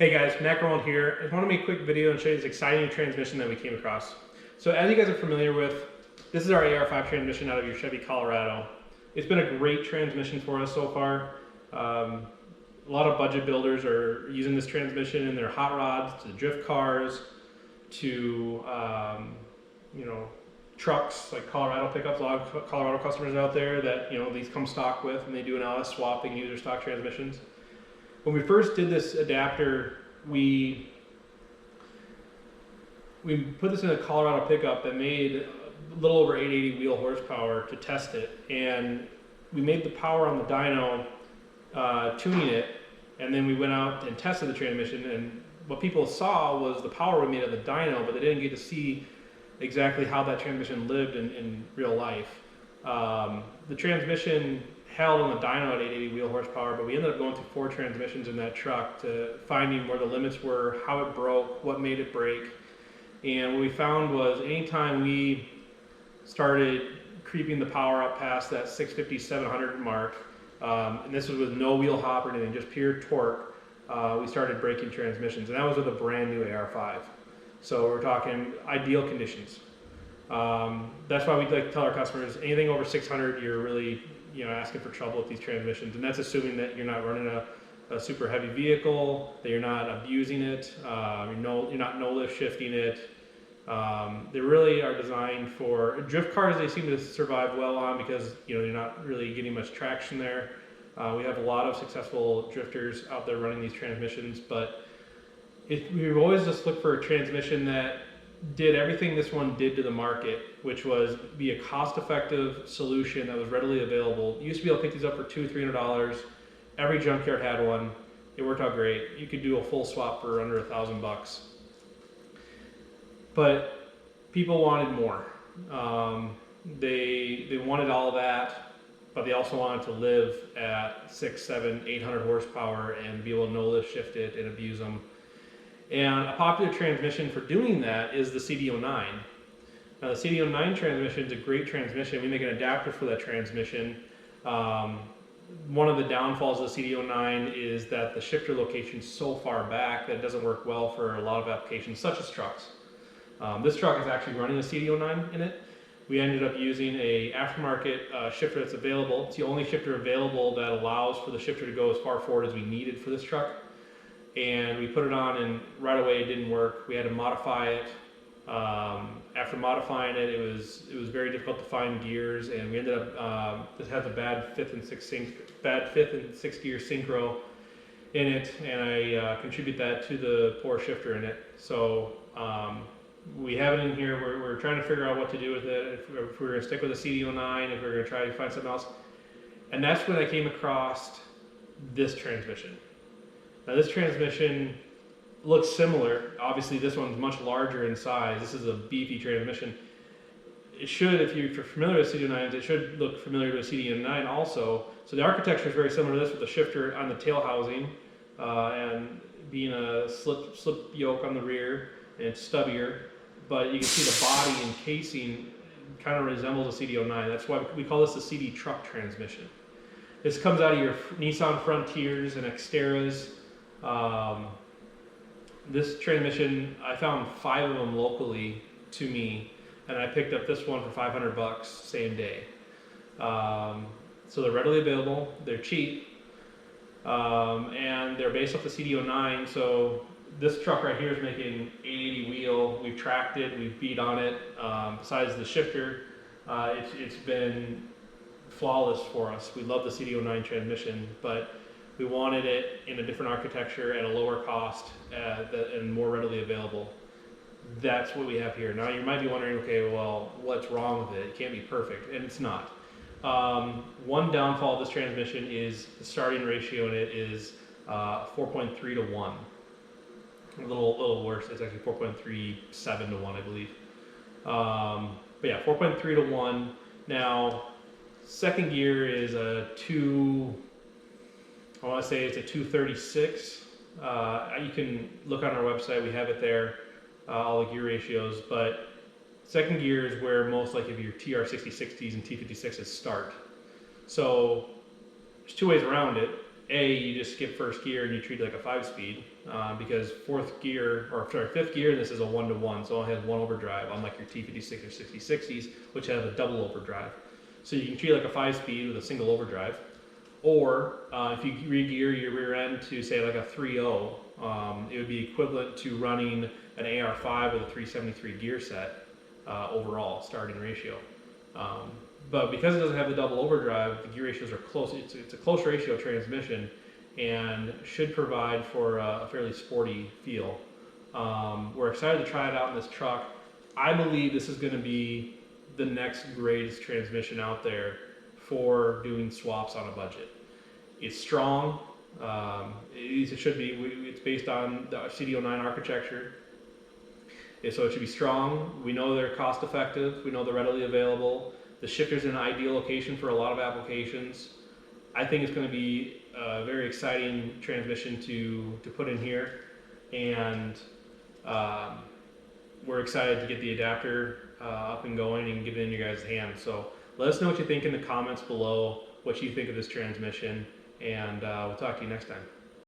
Hey guys, Matt Roland here. I just want to make a quick video and show you this exciting transmission that we came across. So as you guys are familiar with, this is our AR5 transmission out of your Chevy Colorado. It's been a great transmission for us so far. A lot of budget builders are using this transmission in their hot rods, to drift cars, to trucks like Colorado pickups. A lot of Colorado customers out there that these come stock with, and they do an LS swap. They can use their stock transmissions. When we first did this adapter, we put this in a Colorado pickup that made a little over 880 wheel horsepower to test it, and we made the power on the dyno, tuning it, and then we went out and tested the transmission, and what people saw was the power we made at the dyno, but they didn't get to see exactly how that transmission lived in real life. The transmission held on the dyno at 880 wheel horsepower, but we ended up going through 4 transmissions in that truck to finding where the limits were, how it broke, what made it break. And what we found was anytime we started creeping the power up past that 650, 700 mark, and this was with no wheel hop or anything, just pure torque, we started breaking transmissions. And that was with a brand new AR5. So we're talking ideal conditions. That's why we like to tell our customers, anything over 600, you're really asking for trouble with these transmissions, and that's assuming that you're not running a super heavy vehicle, that you're not abusing it, you're not no lift shifting it. They really are designed for drift cars. They seem to survive well on because you're not really getting much traction there. We have a lot of successful drifters out there running these transmissions, but we've always just looked for a transmission that did everything this one did to the market, which was be a cost-effective solution that was readily available. You used to be able to pick these up for $200-300. Every junkyard had one. It worked out great. You could do a full swap for under $1,000. But people wanted more. They wanted all of that, but they also wanted to live at 600, 700, 800 horsepower and be able to no-lift shift it and abuse them. And a popular transmission for doing that is the CD09. Now the CD09 transmission is a great transmission. We make an adapter for that transmission. One of the downfalls of the CD09 is that the shifter location is so far back that it doesn't work well for a lot of applications, such as trucks. This truck is actually running a CD09 in it. We ended up using a aftermarket shifter that's available. It's the only shifter available that allows for the shifter to go as far forward as we needed for this truck. And we put it on, and right away it didn't work. We had to modify it. After modifying it, it was very difficult to find gears, and we ended up this has a bad fifth and sixth gear synchro in it, and I contribute that to the poor shifter in it. So we have it in here. We're trying to figure out what to do with it. If we're going to stick with a CD09, if we're going to try to find something else, and that's when I came across this transmission. Now this transmission looks similar. Obviously this one's much larger in size. This is a beefy transmission. It should, if you're familiar with CD09s, it should look familiar to a CD9 also. So the architecture is very similar to this, with the shifter on the tail housing and being a slip yoke on the rear, and it's stubbier. But you can see the body and casing kind of resembles a CD09. That's why we call this the CDTruck transmission. This comes out of your Nissan Frontiers and Xterras. This transmission, I found 5 of them locally to me, and I picked up this one for $500 same day. So they're readily available, they're cheap, and they're based off the CD09. So this truck right here is making 880 wheel. We've tracked it, we've beat on it. Besides the shifter, it's been flawless for us. We love the CD09 transmission, but we wanted it in a different architecture at a lower cost and more readily available. That's what we have here. Now you might be wondering, okay, well, what's wrong with it? It can't be perfect, and it's not. One downfall of this transmission is the starting ratio in it is 4.3 to 1. A little worse. It's actually 4.37 to 1, I believe. But yeah, 4.3 to 1. Now, second gear is a 236. You can look on our website, we have it there, all the gear ratios, but second gear is where most like of your TR6060s and T56s start. So there's 2 ways around it, you just skip first gear and you treat it like a 5-speed, because fifth gear, this is a 1-to-1, so it only has one overdrive, unlike your T56 or 6060s, which have a double overdrive. So you can treat it like a 5-speed with a single overdrive. Or if you re-gear your rear end to say like a 3.0, it would be equivalent to running an AR5 with a 373 gear set overall starting ratio. But because it doesn't have the double overdrive, the gear ratios are close. It's a close ratio transmission and should provide for a fairly sporty feel. We're excited to try it out in this truck. I believe this is going to be the next greatest transmission out there for doing swaps on a budget. It's strong. It should be. It's based on the CD09 architecture. So it should be strong. We know they're cost effective. We know they're readily available. The shifter's in an ideal location for a lot of applications. I think it's going to be a very exciting transmission to put in here, and we're excited to get the adapter up and going and get it in your guys' hands. So let us know what you think in the comments below, what you think of this transmission, and we'll talk to you next time.